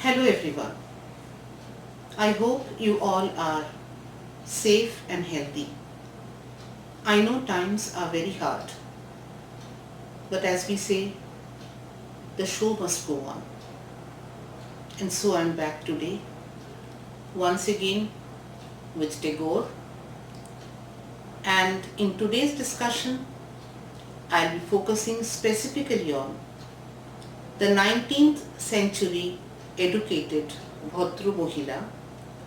Hello everyone. I hope you all are safe and healthy. I know times are very hard, but as we say, the show must go on. And so I'm back today, once again with Tagore. And in today's discussion, I'll be focusing specifically on the 19th century educated Bhadra Mohila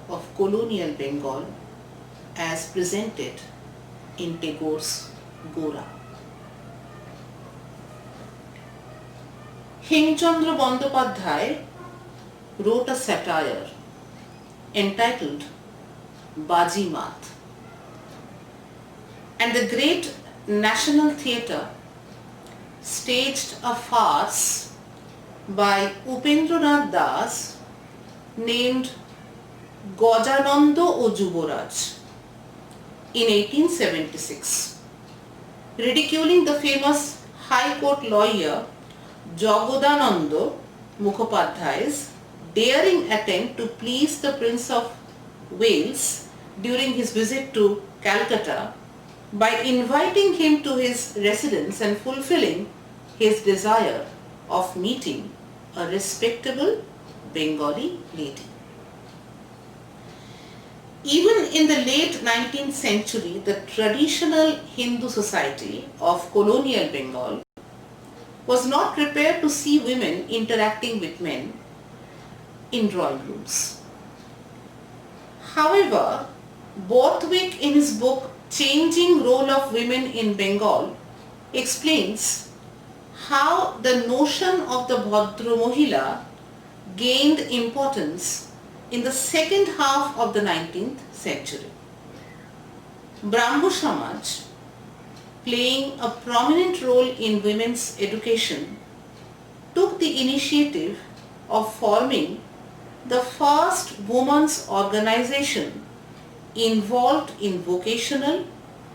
of colonial Bengal as presented in Tagore's Gora. Hemchandra Bandyopadhyay wrote a satire entitled Baji Mat, and the great National Theatre staged a farce by Upendranath Das named Gajananda O Juboraj in 1876, ridiculing the famous High Court lawyer Jagodananda Mukhopadhyay's daring attempt to please the Prince of Wales during his visit to Calcutta by inviting him to his residence and fulfilling his desire of meeting a respectable Bengali lady. Even in the late 19th century, the traditional Hindu society of colonial Bengal was not prepared to see women interacting with men in drawing rooms. However, Borthwick in his book Changing Role of Women in Bengal explains how the notion of the Bhadra Mohila gained importance in the second half of the 19th century. Brahmo Samaj, playing a prominent role in women's education, took the initiative of forming the first women's organization involved in vocational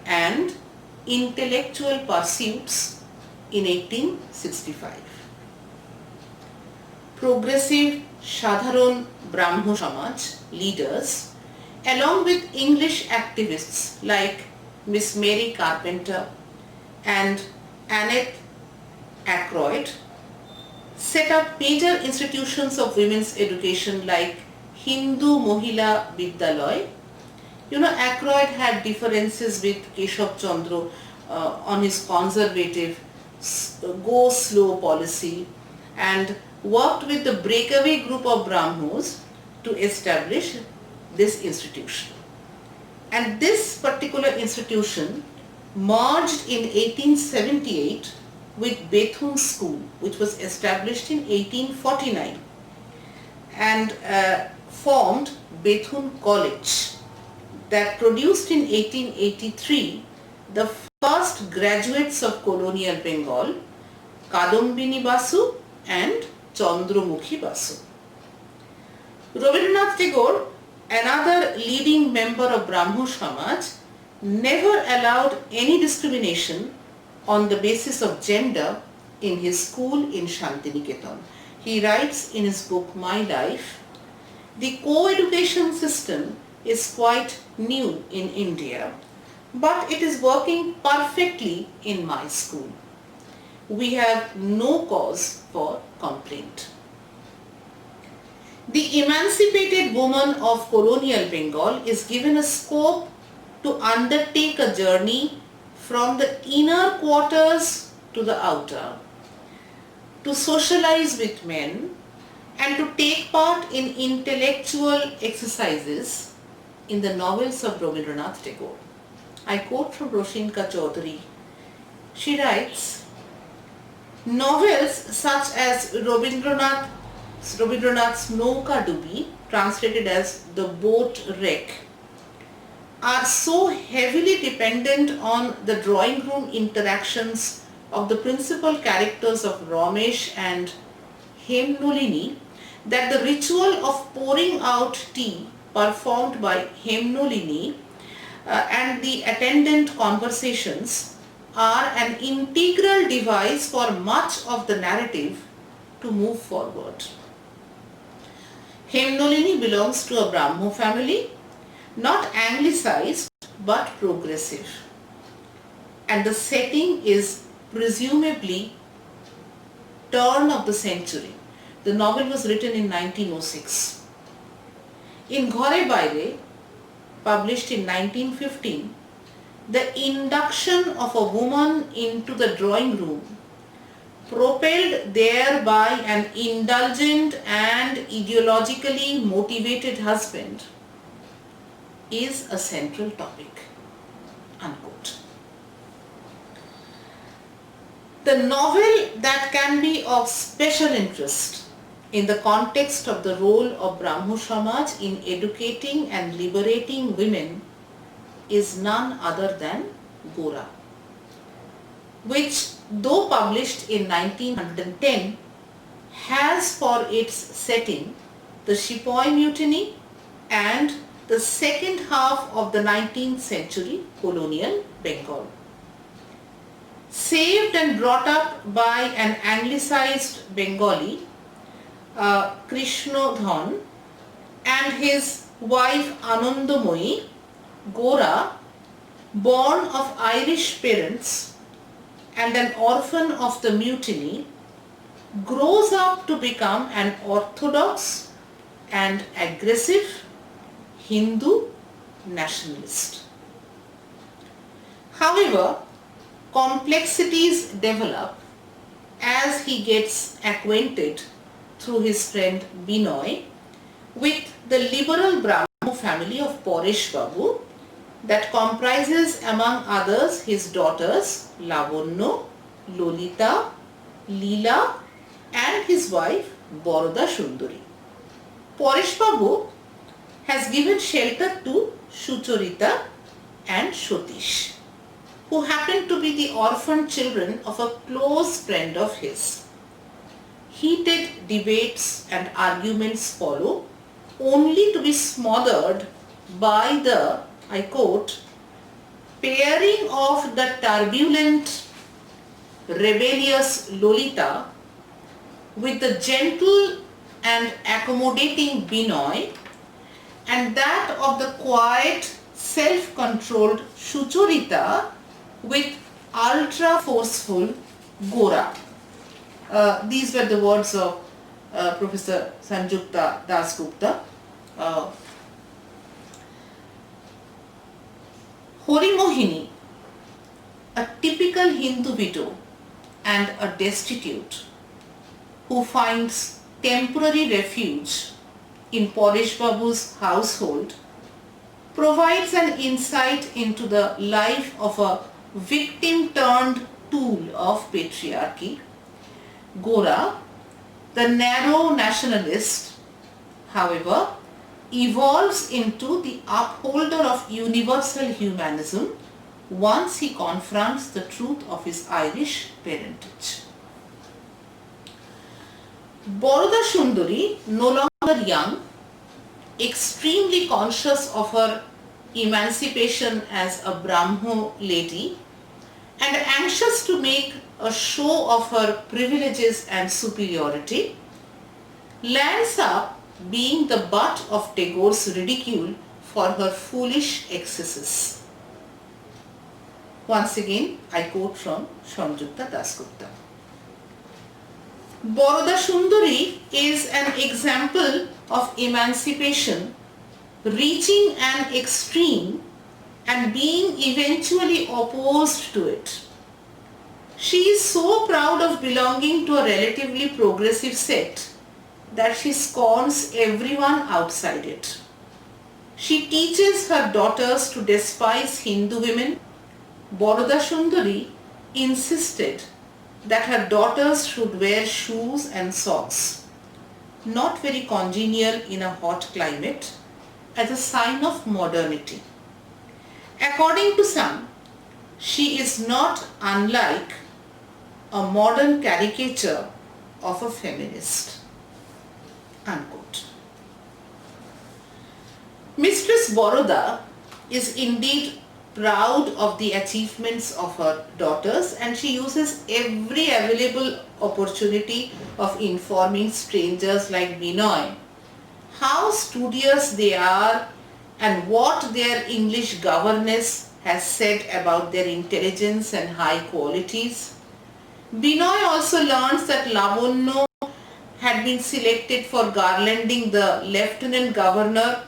and intellectual pursuits in 1865. Progressive Sadharan Brahmo Samaj leaders, along with English activists like Miss Mary Carpenter and Annette Ackroyd, set up major institutions of women's education like Hindu Mohila Vidyalaya. Ackroyd had differences with Keshav Chandra on his conservative go slow policy and worked with the breakaway group of Brahmos to establish this institution. And this particular institution merged in 1878 with Bethune School, which was established in 1849, and formed Bethune College, that produced in 1883 the first graduates of colonial Bengal, Kadambini Basu and Chandramukhi Basu. Rabindranath Tagore, another leading member of Brahmo Samaj, never allowed any discrimination on the basis of gender in his school in Shantiniketan. He writes in his book My Life, "The co-education system is quite new in India, but it is working perfectly in my school. We have no cause for complaint." The emancipated woman of colonial Bengal is given a scope to undertake a journey from the inner quarters to the outer, to socialize with men and to take part in intellectual exercises in the novels of Rabindranath Tagore. I quote from Roshinka Chaudhary. She writes, "Novels such as Rabindranath's Nauka Dubi, translated as The Boat Wreck, are so heavily dependent on the drawing room interactions of the principal characters of Ramesh and Hemnolini that the ritual of pouring out tea performed by Hemnolini and the attendant conversations are an integral device for much of the narrative to move forward." Hemnolini belongs to a Brahmo family, not anglicized but progressive. And the setting is presumably turn of the century. The novel was written in 1906. In Ghore Baire, published in 1915, the induction of a woman into the drawing room, propelled there by an indulgent and ideologically motivated husband, is a central topic. Unquote. The novel that can be of special interest in the context of the role of Brahmo Samaj in educating and liberating women is none other than Gora, which, though published in 1910, has for its setting the Sepoy Mutiny and the second half of the 19th century colonial Bengal. Saved and brought up by an anglicized Bengali, Krishnodhan, and his wife Anandamoyi, Gora, born of Irish parents and an orphan of the mutiny, grows up to become an orthodox and aggressive Hindu nationalist. However, complexities develop as he gets acquainted through his friend Binoy with the liberal Brahmo family of Paresh Babu that comprises among others his daughters Lavanya, Lolita, Leela and his wife Boroda Sundari. Paresh Babu has given shelter to Sucharita and Satish, who happen to be the orphan children of a close friend of his. Heated debates and arguments follow, only to be smothered by the, I quote, pairing of the turbulent, rebellious Lolita with the gentle and accommodating Binoy, and that of the quiet, self-controlled Sucharita with ultra-forceful Gora. These were the words of Professor Sanjukta Dasgupta. Harimohini, a typical Hindu widow and a destitute who finds temporary refuge in Paresh Babu's household, provides an insight into the life of a victim turned tool of patriarchy. Gora, the narrow nationalist, however, evolves into the upholder of universal humanism once he confronts the truth of his Irish parentage. Boroda Sundari, no longer young, extremely conscious of her emancipation as a Brahmo lady and anxious to make a show of her privileges and superiority, lands up being the butt of Tagore's ridicule for her foolish excesses. Once again, I quote from Sanjukta Dasgupta. Boroda Sundari is an example of emancipation reaching an extreme and being eventually opposed to it. She is so proud of belonging to a relatively progressive sect that she scorns everyone outside it. She teaches her daughters to despise Hindu women. Boroda Sundari insisted that her daughters should wear shoes and socks, not very congenial in a hot climate, as a sign of modernity. According to some, she is not unlike a modern caricature of a feminist. Unquote. Mistress Boroda is indeed proud of the achievements of her daughters, and she uses every available opportunity of informing strangers like Binoy how studious they are and what their English governess has said about their intelligence and high qualities. Binoy also learns that Lavanya had been selected for garlanding the lieutenant governor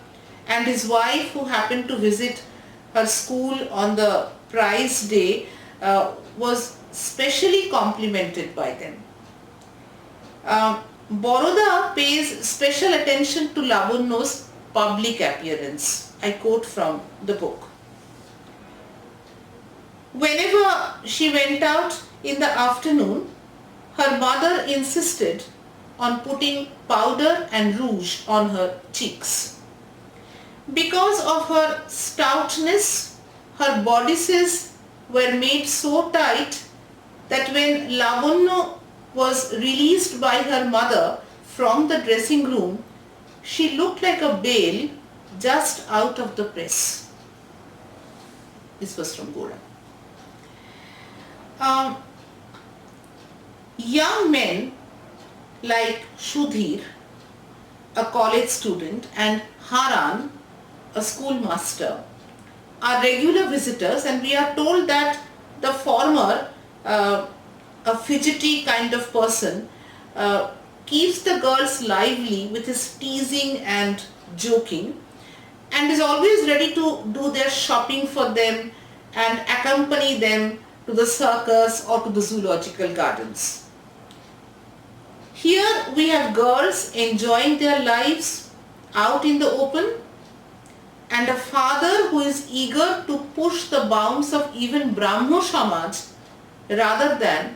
and his wife, who happened to visit her school on the prize day, was specially complimented by them. Boroda pays special attention to Lavanya's public appearance. I quote from the book. Whenever she went out in the afternoon, her mother insisted on putting powder and rouge on her cheeks. Because of her stoutness, her bodices were made so tight that when Lavanya was released by her mother from the dressing room, she looked like a bale just out of the press. This was from Gora. Young men like Shudhir, a college student, and Haran, a schoolmaster, are regular visitors, and we are told that the former, a fidgety kind of person, keeps the girls lively with his teasing and joking, and is always ready to do their shopping for them and accompany them to the circus or to the zoological gardens. Here we have girls enjoying their lives out in the open, and a father who is eager to push the bounds of even Brahmo Samaj rather than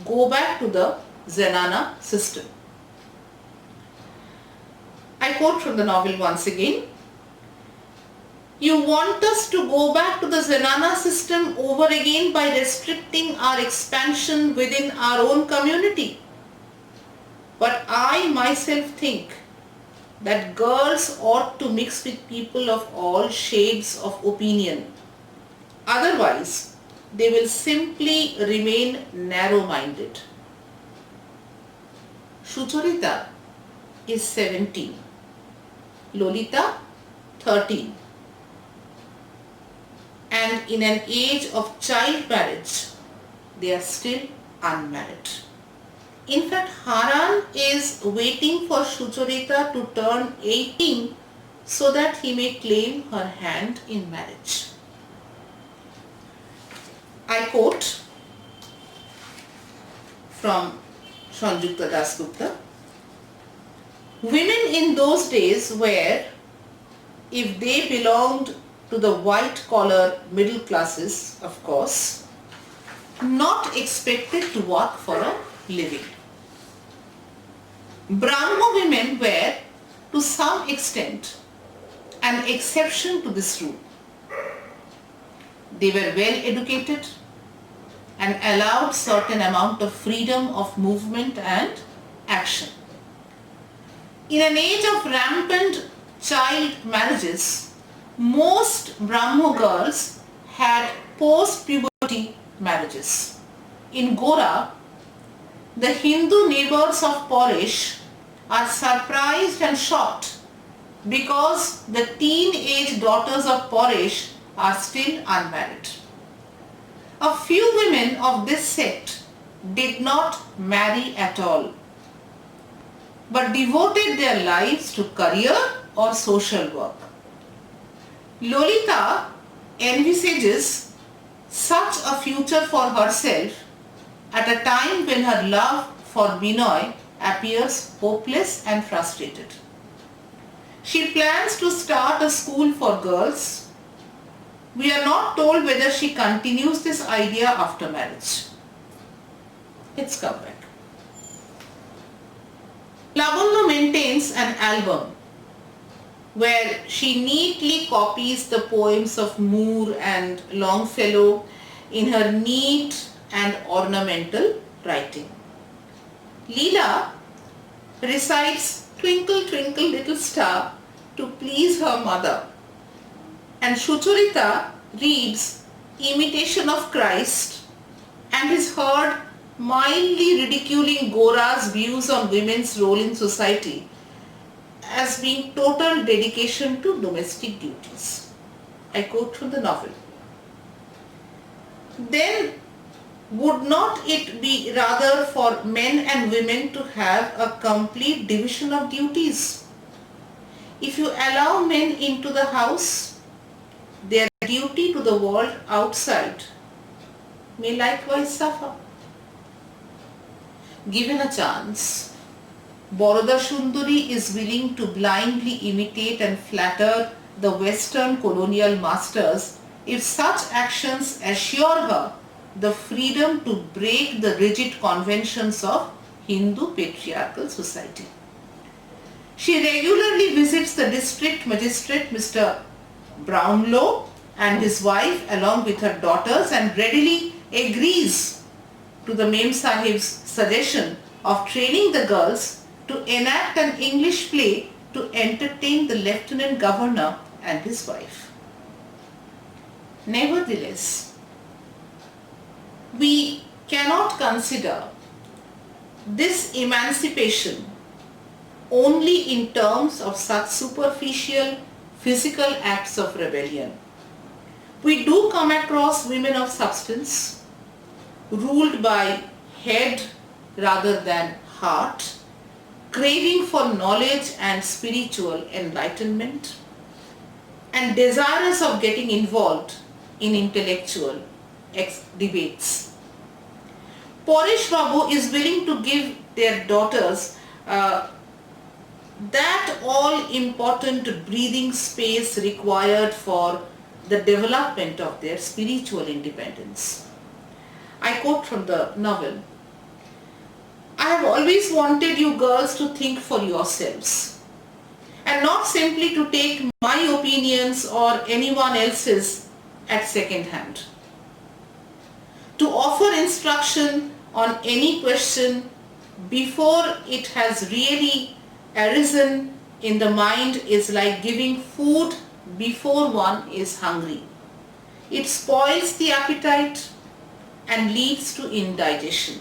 go back to the Zenana system. I quote from the novel once again. You want us to go back to the Zenana system over again by restricting our expansion within our own community. But I myself think that girls ought to mix with people of all shades of opinion. Otherwise, they will simply remain narrow-minded. Sucharita is 17, Lolita 13. And in an age of child marriage, they are still unmarried. In fact, Haran is waiting for Sucharita to turn 18 so that he may claim her hand in marriage. I quote from Sanjukta Dasgupta. Women in those days were, if they belonged to the white-collar middle classes, of course, not expected to work for a living. Brahmo women were, to some extent, an exception to this rule. They were well educated and allowed certain amount of freedom of movement and action. In an age of rampant child marriages, most Brahmo girls had post-puberty marriages. In Gora, the Hindu neighbors of Paresh are surprised and shocked because the teenage daughters of Paresh are still unmarried. A few women of this sect did not marry at all, but devoted their lives to career or social work. Lolita envisages such a future for herself at a time when her love for Binoy appears hopeless and frustrated. She plans to start a school for girls. We are not told whether she continues this idea after marriage. Let's come back. Lavanya maintains an album where she neatly copies the poems of Moore and Longfellow in her neat and ornamental writing. Leela recites Twinkle Twinkle Little Star to please her mother, and Sucharita reads Imitation of Christ and is heard mildly ridiculing Gora's views on women's role in society as being total dedication to domestic duties. I quote from the novel. Then would not it be rather for men and women to have a complete division of duties? If you allow men into the house, their duty to the world outside may likewise suffer. Given a chance, Boroda Sundari is willing to blindly imitate and flatter the Western colonial masters if such actions assure her the freedom to break the rigid conventions of Hindu patriarchal society. She regularly visits the district magistrate Mr. Brownlow and his wife along with her daughters and readily agrees to the Mem Sahib's suggestion of training the girls to enact an English play to entertain the Lieutenant Governor and his wife. Nevertheless, we cannot consider this emancipation only in terms of such superficial physical acts of rebellion. We do come across women of substance, ruled by head rather than heart, craving for knowledge and spiritual enlightenment, and desirous of getting involved in intellectual debates. Paresh Babu is willing to give their daughters that all-important breathing space required for the development of their spiritual independence. I quote from the novel, "I have always wanted you girls to think for yourselves and not simply to take my opinions or anyone else's at second hand. To offer instruction on any question before it has really arisen in the mind is like giving food before one is hungry. It spoils the appetite and leads to indigestion.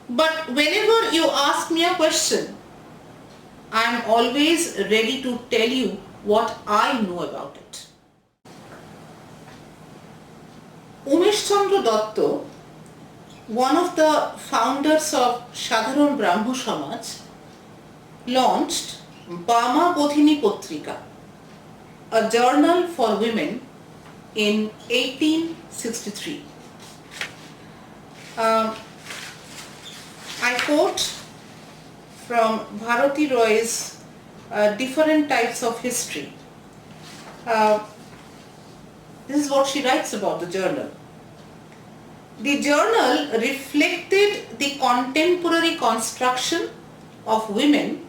But whenever you ask me a question, I am always ready to tell you what I know about it." Umesh Chandra Datta, one of the founders of Sadharan Brahmo Samaj, launched Bama Bodhini Potrika, a journal for women, in 1863. I quote from Bharati Roy's Different Types of History. This is what she writes about the journal. The journal reflected the contemporary construction of women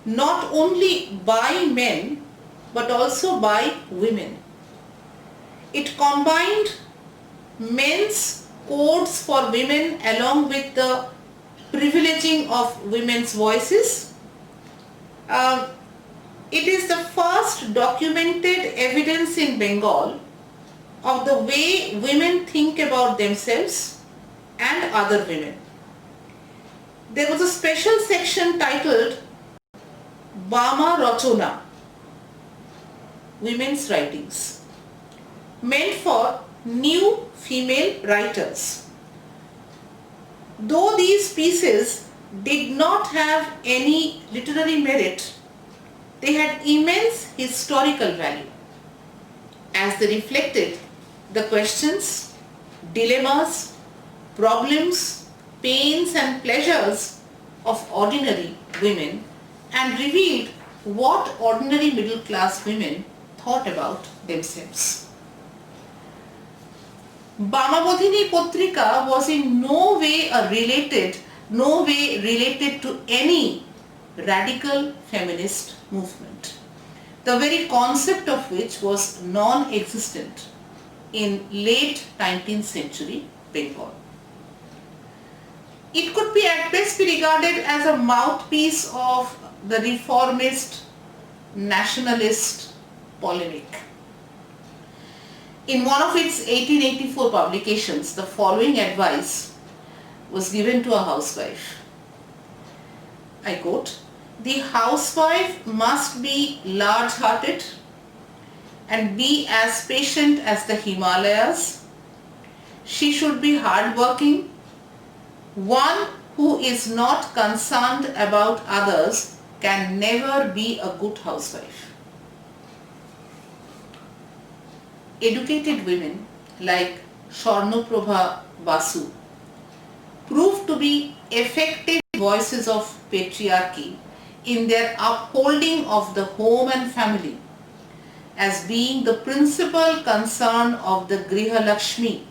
not only by men but also by women. It combined men's codes for women along with the privileging of women's voices. It is the first documented evidence in Bengal of the way women think about themselves and other women. There was a special section titled Bama Rachona, Women's Writings, meant for new female writers. Though these pieces did not have any literary merit, they had immense historical value, as they reflected the questions, dilemmas, problems, pains and pleasures of ordinary women and revealed what ordinary middle class women thought about themselves. Bama Bodhini Potrika was in no way related to any radical feminist movement, the very concept of which was non-existent in late 19th century Bengal. It could be at best be regarded as a mouthpiece of the reformist, nationalist polemic. In one of its 1884 publications, the following advice was given to a housewife. I quote, The housewife must be large-hearted and be as patient as the Himalayas. She should be hardworking. One who is not concerned about others can never be a good housewife. Educated women like Swarnaprabha Basu proved to be effective voices of patriarchy in their upholding of the home and family as being the principal concern of the Griha Lakshmi,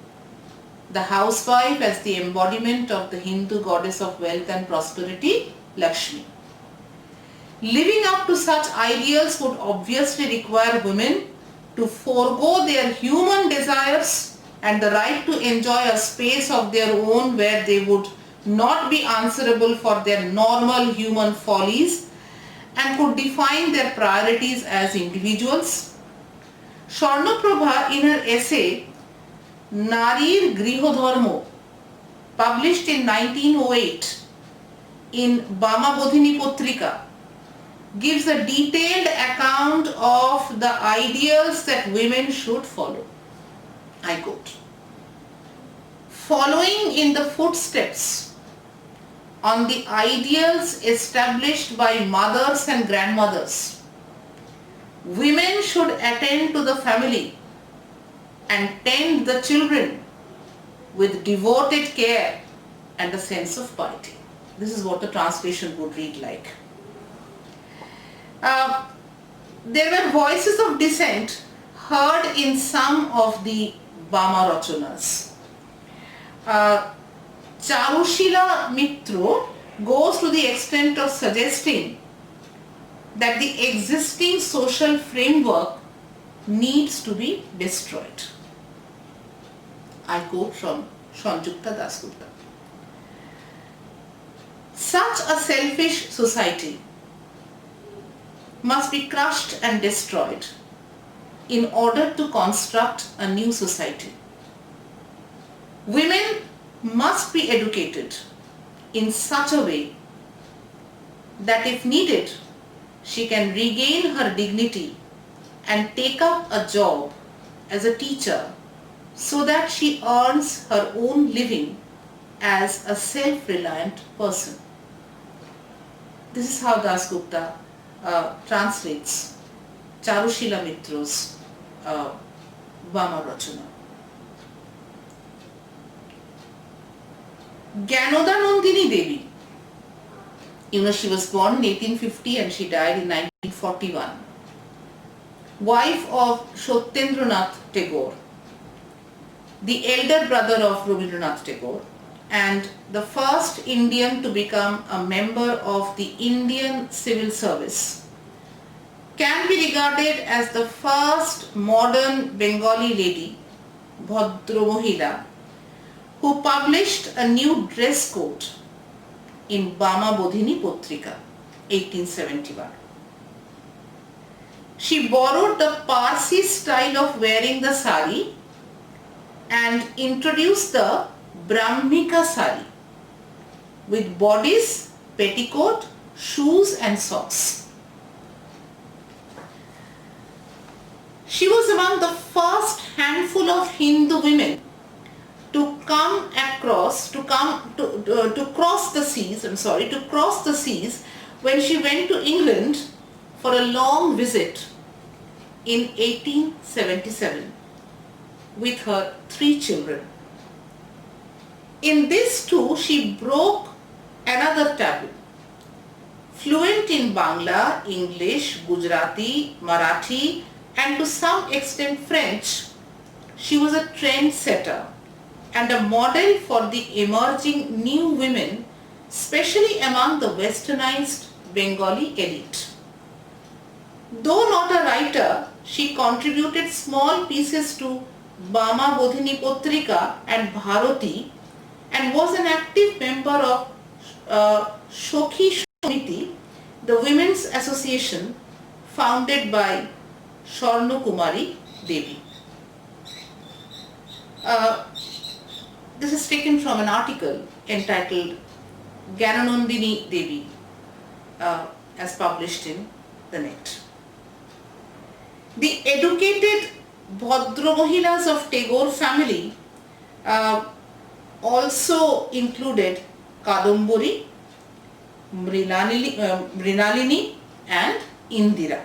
the housewife as the embodiment of the Hindu goddess of wealth and prosperity, Lakshmi. Living up to such ideals would obviously require women to forego their human desires and the right to enjoy a space of their own where they would not be answerable for their normal human follies and could define their priorities as individuals. Swarnaprabha, in her essay Narir Grihodharmo, published in 1908 in Bama Bodhini Potrika, gives a detailed account of the ideals that women should follow. I quote, "Following in the footsteps on the ideals established by mothers and grandmothers, women should attend to the family and tend the children with devoted care and a sense of piety." This is what the translation would read like. There were voices of dissent heard in some of the Bama Rachanas. Charushila Mitro goes to the extent of suggesting that the existing social framework needs to be destroyed. I quote from Sanjukta Dasgupta. Such a selfish society must be crushed and destroyed in order to construct a new society. Women must be educated in such a way that if needed, she can regain her dignity and take up a job as a teacher so that she earns her own living as a self-reliant person. This is how Dasgupta translates Charushila Mitro's Bama Rachana. Gyanoda Nandini Devi, she was born in 1850 and she died in 1941. Wife of Satyendranath Tagore, the elder brother of Rabindranath Tagore, and the first Indian to become a member of the Indian Civil Service, can be regarded as the first modern Bengali lady, Bhadra Mohila, who published a new dress code in Bama Bodhini Potrika, 1871. She borrowed the Parsi style of wearing the sari and introduced the Brahmika sari with bodice, petticoat, shoes and socks. She was among the first handful of Hindu women to cross the seas when she went to England for a long visit in 1877 with her 3 children. In this too, she broke another taboo. Fluent in Bangla, English, Gujarati, Marathi, and to some extent French, she was a trendsetter and a model for the emerging new women, especially among the westernized Bengali elite. Though not a writer, she contributed small pieces to Bama Bodhini Potrika and Bharati and was an active member of Shokhi Samiti, the women's association founded by Swarna Kumari Devi. This is taken from an article entitled Gyananandini Devi, as published in the net. The educated Bhadra Mahilas of Tagore family also included Kadambari, Mrinalini and Indira.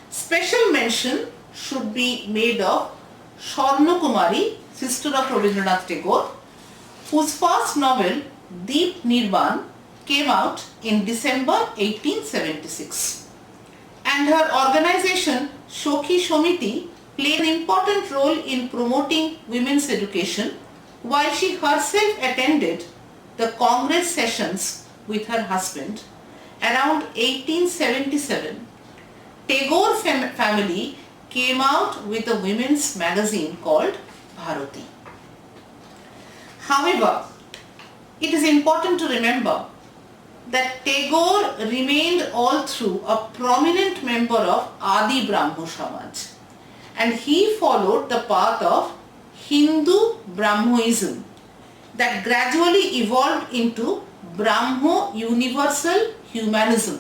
Special mention should be made of Swarna Kumari, sister of Rabindranath Tagore, whose first novel Deep Nirvan came out in December 1876. And her organization Shokhi Shomiti played an important role in promoting women's education, while she herself attended the Congress sessions with her husband. Around 1877, Tagore family came out with a women's magazine called Bharati. However, it is important to remember that Tagore remained all through a prominent member of Adi Brahmo Samaj, and he followed the path of Hindu Brahmoism that gradually evolved into Brahmo universal humanism.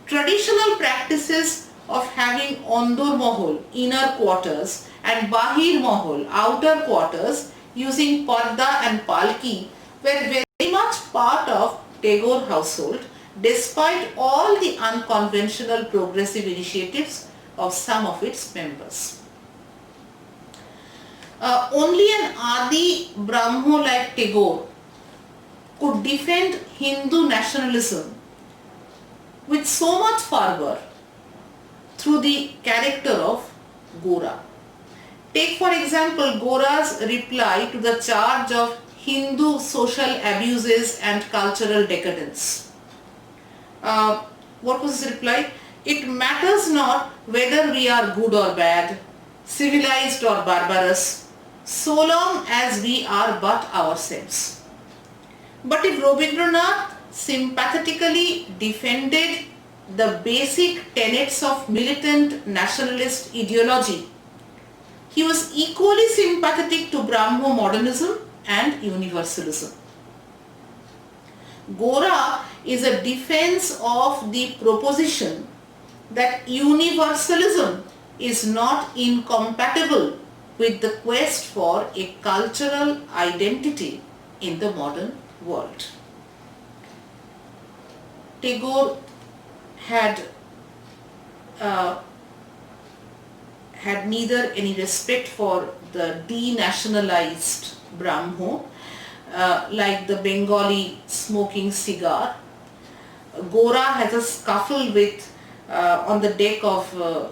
Traditional practices of having Andur Mahal, inner quarters, and Bahir Mahal, outer quarters, using Parda and Palki were very much part of Tagore household, despite all the unconventional progressive initiatives of some of its members. Only an Adi Brahmo like Tagore could defend Hindu nationalism with so much fervor through the character of Gora. Take for example Gora's reply to the charge of Hindu social abuses and cultural decadence. What was his reply? It matters not whether we are good or bad, civilized or barbarous, so long as we are but ourselves. But if Rabindranath sympathetically defended the basic tenets of militant nationalist ideology, he was equally sympathetic to Brahmo modernism and universalism. Gora is a defense of the proposition that universalism is not incompatible with the quest for a cultural identity in the modern world. Tagore had neither any respect for the denationalized Brahmo, like the Bengali smoking cigar. Gora has a scuffle with on the deck of a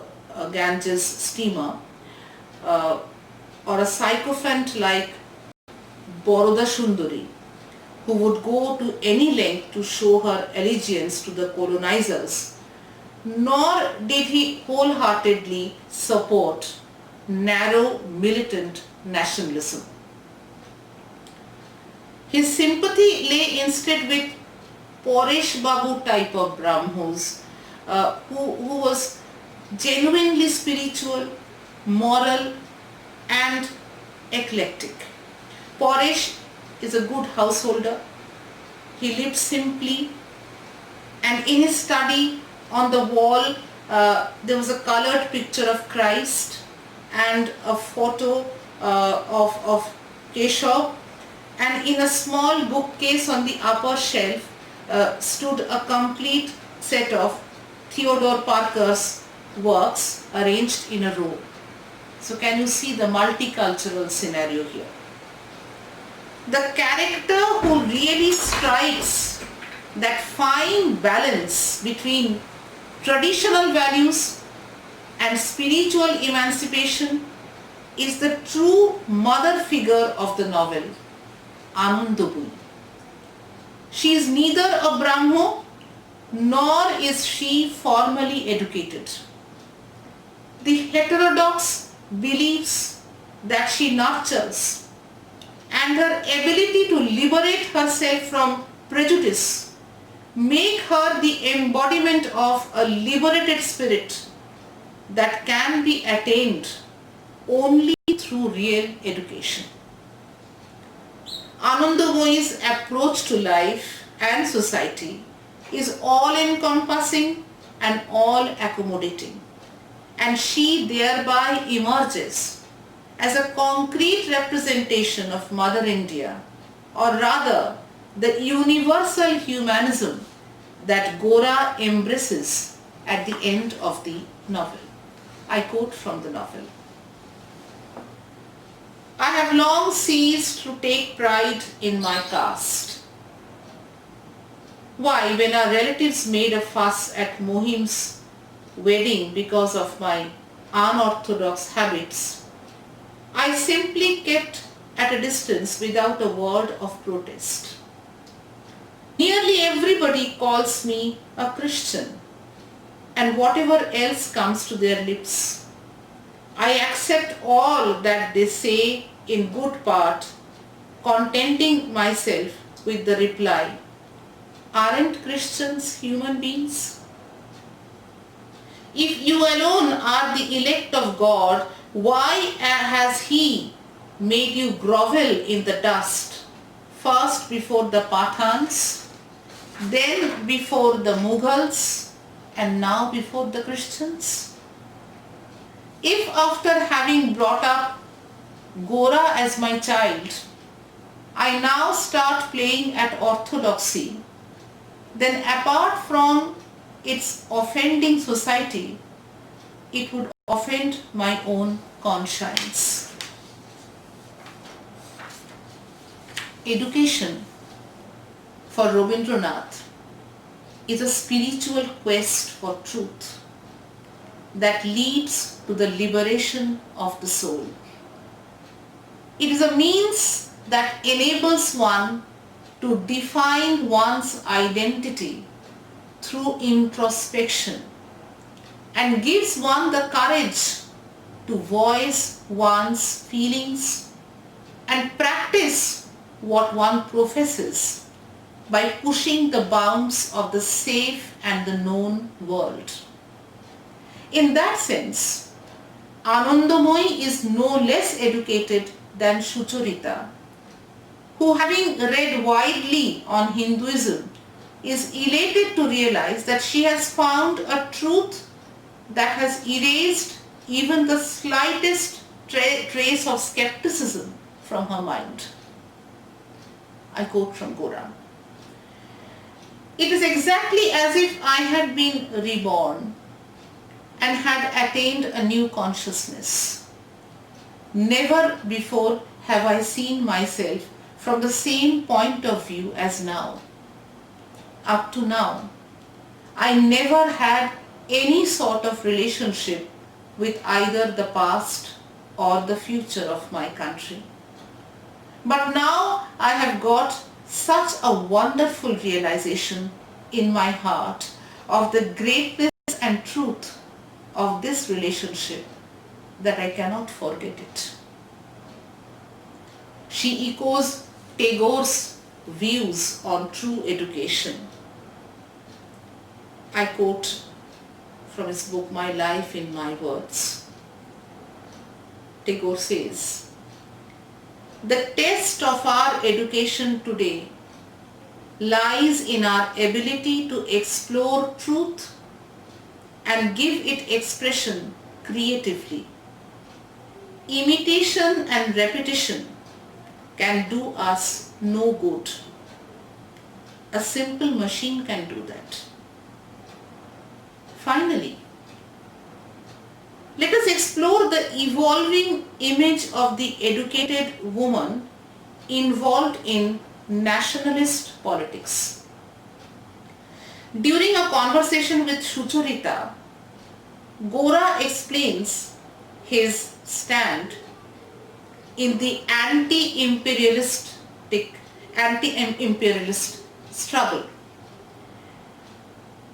Ganges steamer, or a sycophant like Boroda Sundari, who would go to any length to show her allegiance to the colonizers, nor did he wholeheartedly support narrow militant nationalism. His sympathy lay instead with Paresh Babu type of Brahmos, who was genuinely spiritual, moral and eclectic. Paresh is a good householder. He lived simply, and in his study on the wall there was a colored picture of Christ and a photo of Keshav, and in a small bookcase on the upper shelf stood a complete set of Theodore Parker's works arranged in a row. So can you see the multicultural scenario here? The character who really strikes that fine balance between traditional values and spiritual emancipation is the true mother figure of the novel, Anandabui. She is neither a Brahmo nor is she formally educated. The heterodox beliefs that she nurtures and her ability to liberate herself from prejudice make her the embodiment of a liberated spirit that can be attained only through real education. Anandamoyi's approach to life and society is all-encompassing and all-accommodating, and she thereby emerges as a concrete representation of Mother India, or rather the universal humanism that Gora embraces at the end of the novel. I quote from the novel. I have long ceased to take pride in my caste. Why, when our relatives made a fuss at Mohim's wedding because of my unorthodox habits, I simply kept at a distance without a word of protest. Nearly everybody calls me a Christian, and whatever else comes to their lips, I accept all that they say in good part, contenting myself with the reply, aren't Christians human beings? If you alone are the elect of God, why has He made you grovel in the dust, first before the Pathans, then before the Mughals, and now before the Christians? If after having brought up Gora as my child, I now start playing at orthodoxy, then apart from its offending society, it would offend my own conscience. Education for Rabindranath is a spiritual quest for truth that leads to the liberation of the soul. It is a means that enables one to define one's identity through introspection and gives one the courage to voice one's feelings and practice what one professes by pushing the bounds of the safe and the known world. In that sense, Anandamoyi is no less educated than Sucharita, who, having read widely on Hinduism, is elated to realize that she has found a truth that has erased even the slightest trace of skepticism from her mind. I quote from Gora. It is exactly as if I had been reborn and had attained a new consciousness. Never before have I seen myself from the same point of view as now. Up to now, I never had any sort of relationship with either the past or the future of my country. But now I have got such a wonderful realization in my heart of the greatness and truth of this relationship that I cannot forget it. She echoes Tagore's views on true education. I quote from his book, My Life in My Words. Tagore says, "The test of our education today lies in our ability to explore truth and give it expression creatively. Imitation and repetition can do us no good. A simple machine can do that." Finally, let us explore the evolving image of the educated woman involved in nationalist politics. During a conversation with Sucharita, Gora explains his stand in the anti-imperialist struggle.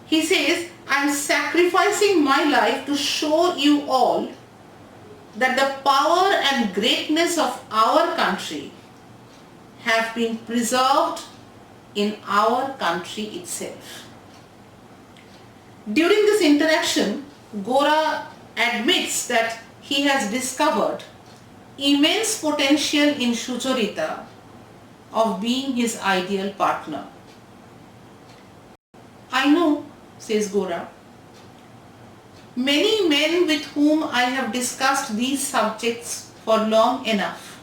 He says, "I am sacrificing my life to show you all that the power and greatness of our country have been preserved in our country itself." During this interaction, Gora admits that he has discovered immense potential in Sucharita of being his ideal partner. I know, says Gora. Many men with whom I have discussed these subjects for long enough,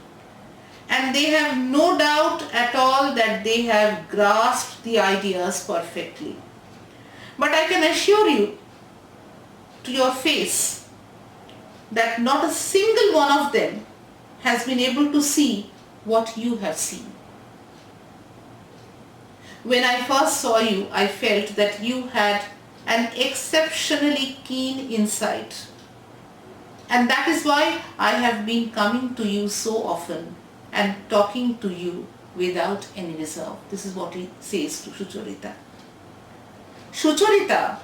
and they have no doubt at all that they have grasped the ideas perfectly. But I can assure you to your face that not a single one of them has been able to see what you have seen. When I first saw you, I felt that you had an exceptionally keen insight. And that is why I have been coming to you so often and talking to you without any reserve. This is what he says to Sucharita. Sucharita,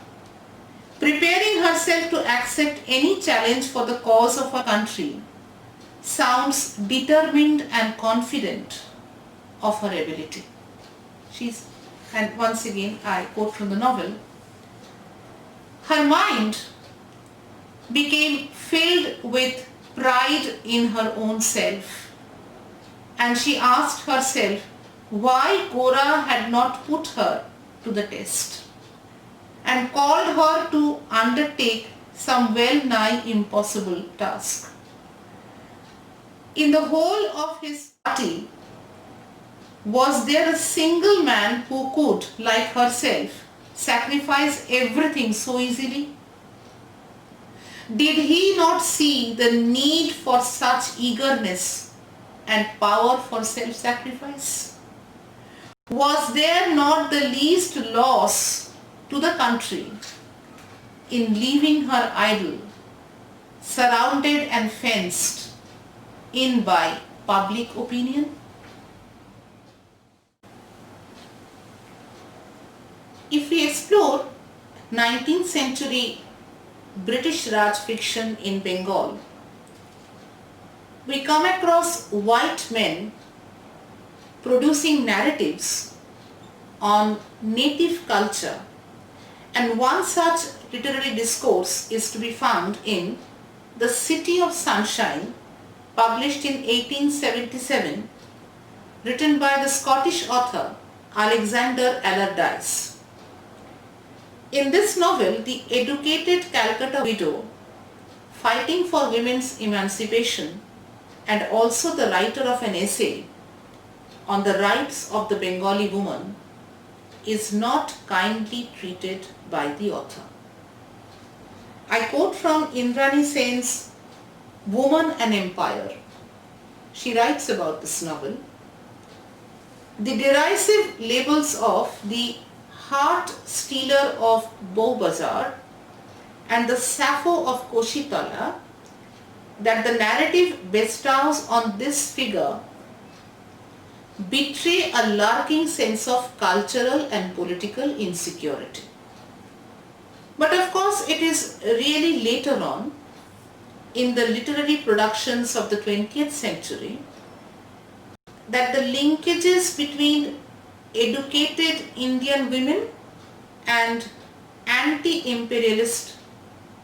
preparing herself to accept any challenge for the cause of her country, sounds determined and confident of her ability. And once again I quote from the novel, her mind became filled with pride in her own self, and she asked herself why Gora had not put her to the test and called her to undertake some well-nigh impossible task. In the whole of his party, was there a single man who could, like herself, sacrifice everything so easily? Did he not see the need for such eagerness and power for self-sacrifice? Was there not the least loss to the country in leaving her idol, surrounded and fenced in by public opinion? If we explore 19th century British Raj fiction in Bengal, we come across white men producing narratives on native culture, and one such literary discourse is to be found in The City of Sunshine, published in 1877, written by the Scottish author Alexander Allardyce. In this novel, the educated Calcutta widow, fighting for women's emancipation and also the writer of an essay on the rights of the Bengali woman, is not kindly treated by the author. I quote from Indrani Sen's Woman and Empire. She writes about this novel. The derisive labels of the heart stealer of Bowbazar and the Sappho of Koshitala that the narrative bestows on this figure betray a lurking sense of cultural and political insecurity. But of course it is really later on in the literary productions of the 20th century that the linkages between educated Indian women and anti-imperialist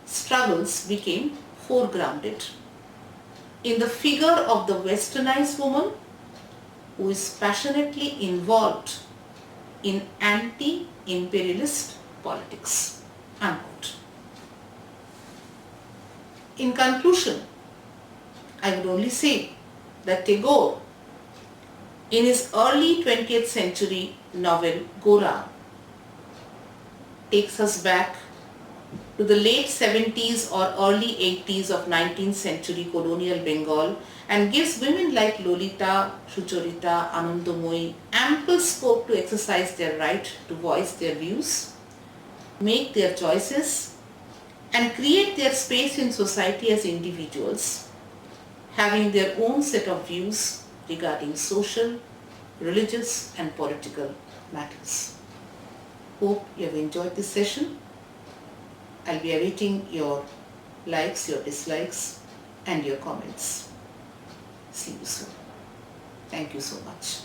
struggles became foregrounded in the figure of the westernized woman who is passionately involved in anti-imperialist politics. Unquote. In conclusion, I would only say that Tagore, in his early 20th century novel Gora, takes us back to the late 70s or early 80s of 19th century colonial Bengal and gives women like Lolita, Sucharita, Anandamoyi ample scope to exercise their right to voice their views, make their choices and create their space in society as individuals, having their own set of views regarding social, religious and political matters. Hope you have enjoyed this session. I'll be awaiting your likes, your dislikes and your comments. See you soon. Thank you so much.